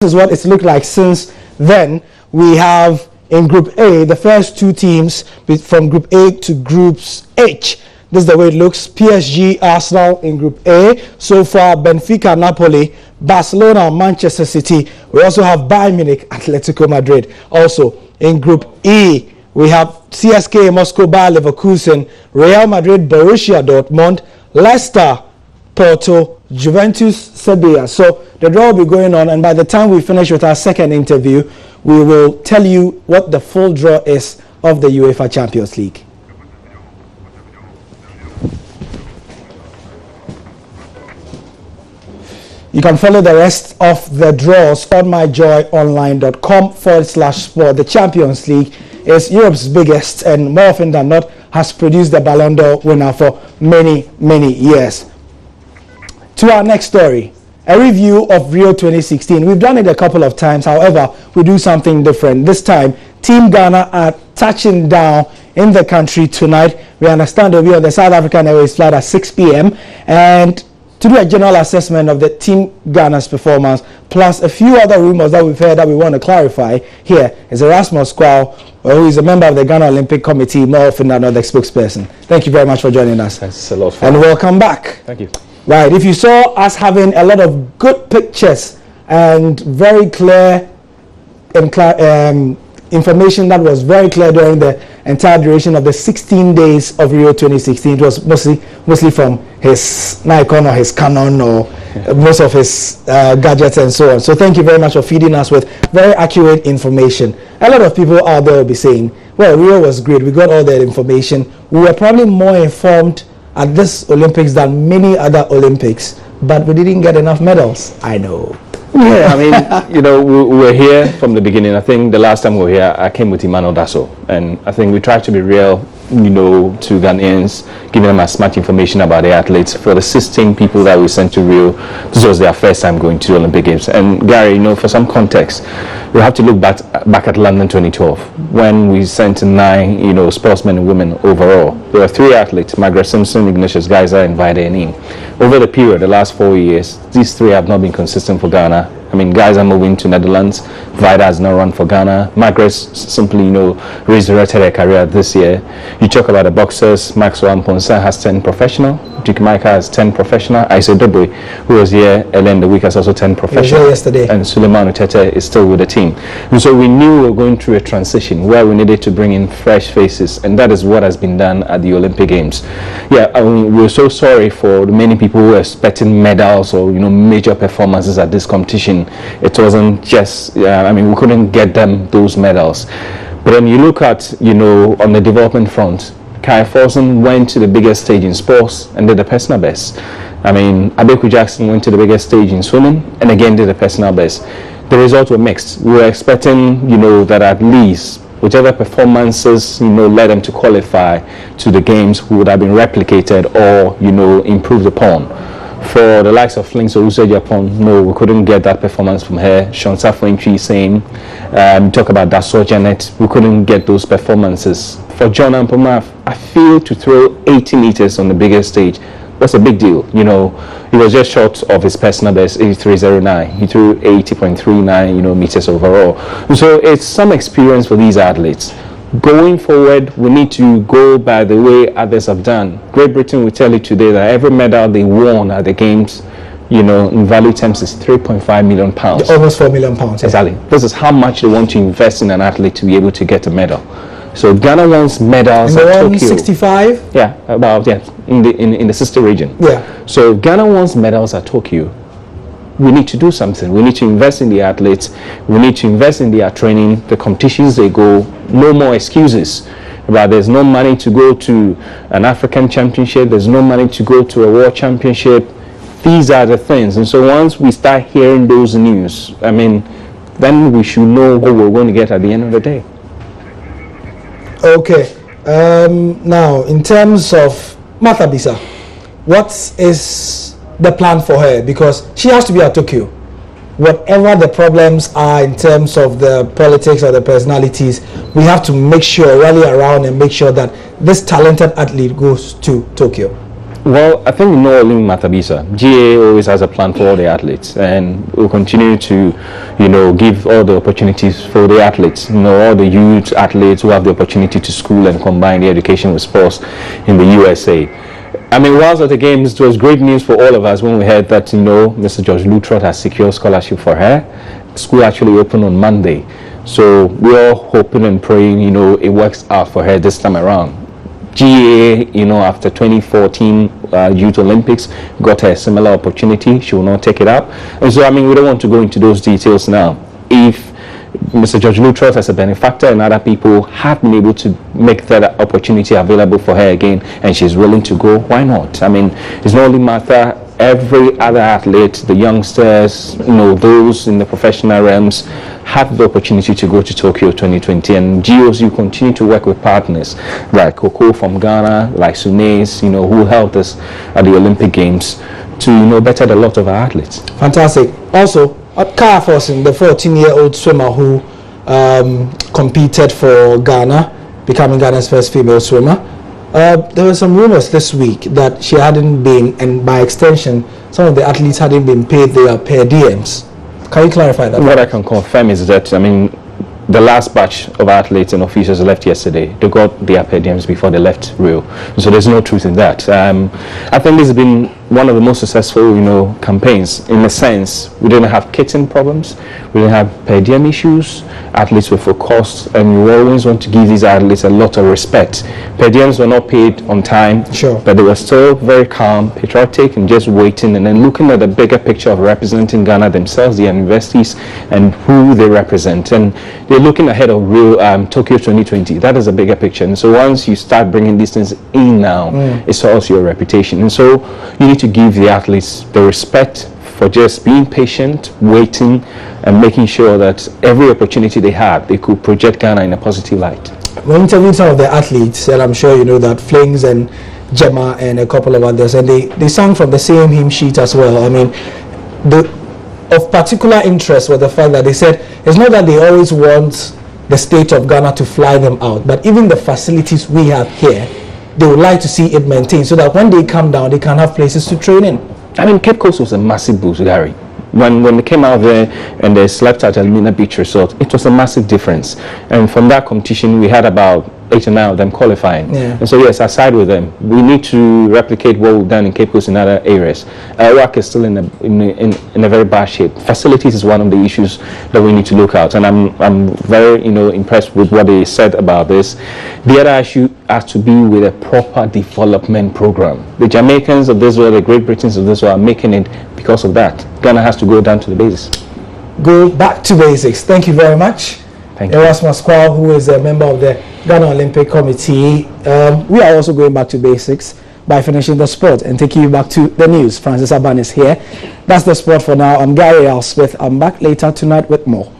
is what it's looked like since then. We have in Group A, the first two teams from Group A to Groups H. This is the way it looks. PSG, Arsenal in Group A. So far, Benfica, Napoli, Barcelona, Manchester City. We also have Bayern Munich, Atletico Madrid. Also in Group E, we have CSKA Moscow, Bayer Leverkusen, Real Madrid, Borussia Dortmund, Leicester, Porto, Juventus, Sevilla. So the draw will be going on, and by the time we finish with our second interview, we will tell you what the full draw is of the UEFA Champions League. You can follow the rest of the draws on myjoyonline.com/sport. The Champions League is Europe's biggest and more often than not has produced the Ballon d'Or winner for many, many years. To our next story, a review of Rio 2016. We've done it a couple of times. However, we do something different. This time, Team Ghana are touching down in the country tonight. We understand they'll be on the South African Airways flight at 6 p.m. and to do a general assessment of the Team Ghana's performance, plus a few other rumors that we've heard that we want to clarify. Here is Erasmus Kwao, who is a member of the Ghana Olympic Committee, more often than not the spokesperson. Thank you very much for joining us. Thanks a lot. And welcome back. Thank you. Right, if you saw us having a lot of good pictures and very clear information that was very clear during the entire duration of the 16 days of Rio 2016, it was mostly from his Nikon or his Canon or most of his gadgets and so on. So thank you very much for feeding us with very accurate information. A lot of people out there will be saying, well, Rio was great, we got all that information. We were probably more informed at this Olympics than many other Olympics, but we didn't get enough medals. I know. Yeah, I mean, you know, we were here from the beginning. I think the last time we were here, I came with Emmanuel Dasso, and I think we tried to be real, you know, to Ghanaians, giving them as much information about the athletes. For the 16 people that we sent to Rio, this was their first time going to the Olympic Games. And Gary, you know, for some context, we have to look back at London 2012, when we sent 9, you know, sportsmen and women overall. There were 3 athletes, Margaret Simpson, Ignatius Geyser, and Vida Anim. Over the period, the last 4 years, these 3 have not been consistent for Ghana. I mean, guys are moving to Netherlands. Vida has not run for Ghana. Margaret simply, you know, resurrected her career this year. You talk about the boxers. Maxwell Mponsa has 10 professional. Duke Micah has 10 professional. Isaac Dobwe, who was here earlier in the week, has also 10 professional. Yesterday. And Suleiman Utete is still with the team. And so we knew we were going through a transition where we needed to bring in fresh faces, and that is what has been done at the Olympic Games. Yeah, I mean, we're so sorry for the many people who were expecting medals or, you know, major performances at this competition. It wasn't just, I mean, we couldn't get them those medals. But when you look at, you know, on the development front, Kai Forson went to the biggest stage in sports and did the personal best. I mean, Abeku Jackson went to the biggest stage in swimming and again did the personal best. The results were mixed. We were expecting, you know, that at least whichever performances, you know, led them to qualify to the games would have been replicated or, you know, improved upon. For the likes of Flings Owusu Japan, no, we couldn't get that performance from her. Shonsa Fuentri, same. Talk about Dasso Janet, we couldn't get those performances. For John Ampoma, I feel to throw 80 meters on the biggest stage, that's a big deal. You know, he was just short of his personal best, 83.09. He threw 80.39, you know, meters overall. So it's some experience for these athletes. Going forward, we need to go by the way others have done. Great Britain will tell you today that every medal they won at the games, you know, in value terms is £3.5 million. Almost £4 million. Yeah. Exactly. This is how much they want to invest in an athlete to be able to get a medal. So Ghana wants medals at Tokyo. 165? Yeah, about, yeah, in the sister region. Yeah. So Ghana wants medals at Tokyo. We need to do something. We need to invest in the athletes. We need to invest in their training, the competitions they go. No more excuses. But there's no money to go to an African championship. There's no money to go to a world championship. These are the things. And so once we start hearing those news, I mean, then we should know what we're going to get at the end of the day. Okay. Now, in terms of Martha Bisa, what is the plan for her? Because she has to be at Tokyo. Whatever the problems are in terms of the politics or the personalities, we have to make sure, rally around and make sure that this talented athlete goes to Tokyo. Well, I think only Matabisa. GA always has a plan for all the athletes, and we'll continue to, give all the opportunities for the athletes. All the youth athletes who have the opportunity to school and combine the education with sports in the USA. I mean, whilst at the games, it was great news for all of us when we heard that, Mr. George Lutrot has secured scholarship for her. School actually opened on Monday. So we're all hoping and praying, it works out for her this time around. GA, after 2014 Youth Olympics, got her a similar opportunity. She will not take it up. And so, I mean, we don't want to go into those details now. If Mr. George Lutrot as a benefactor and other people have been able to make that opportunity available for her again, and she's willing to go, why not? I mean, it's not only Martha, every other athlete, the youngsters, those in the professional realms have the opportunity to go to Tokyo 2020. And GOSU continue to work with partners like Coco from Ghana, like Sunes, who helped us at the Olympic Games to, better a lot of our athletes. Fantastic. Also, Kaya Forson, the 14-year-old swimmer who competed for Ghana, becoming Ghana's first female swimmer. There were some rumors this week that she hadn't been, and by extension, some of the athletes hadn't been paid their per diems. Can you clarify that? What I can confirm is that, I mean, the last batch of athletes and officials left yesterday. They got their per diems before they left Rio. So there's no truth in that. I think this has been one of the most successful, campaigns. In a sense, we didn't have kitting problems. We didn't have per diem issues. Athletes were focused, and we always want to give these athletes a lot of respect. Per diems were not paid on time, sure, but they were still very calm, patriotic, and just waiting and then looking at the bigger picture of representing Ghana themselves, their universities, and who they represent. And they're looking ahead of Rio, Tokyo 2020. That is a bigger picture. And so once you start bringing these things in now, it's also your reputation. And so you need to give the athletes the respect for just being patient, waiting, and making sure that every opportunity they had, they could project Ghana in a positive light. We interviewed some of the athletes, and I'm sure you know that Flings and Gemma and a couple of others, and they sang from the same hymn sheet as well. I mean, of particular interest was the fact that they said it's not that they always want the state of Ghana to fly them out, but even the facilities we have here, they would like to see it maintained so that when they come down, they can have places to train in. I mean, Cape Coast was a massive boost, Gary. When they came out there and they slept at Elmina Beach Resort, it was a massive difference. And from that competition, we had about 8 or 9 of them qualifying. Yeah. And so, yes, I side with them. We need to replicate what we've done in Cape Coast in other areas. Iraq is still in a very bad shape. Facilities is one of the issues that we need to look at. And I'm very, impressed with what they said about this. The other issue has to be with a proper development program. The Jamaicans of this world, the Great Britons of this world are making it because of that. Ghana has to go down to the basics. Go back to basics. Thank you very much. Thank you. Erasmus Kwao, who is a member of the Ghana Olympic Committee. We are also going back to basics by finishing the sport and taking you back to the news. Francis Aban is here. That's the sport for now. I'm Gary Elspeth. I'm back later tonight with more.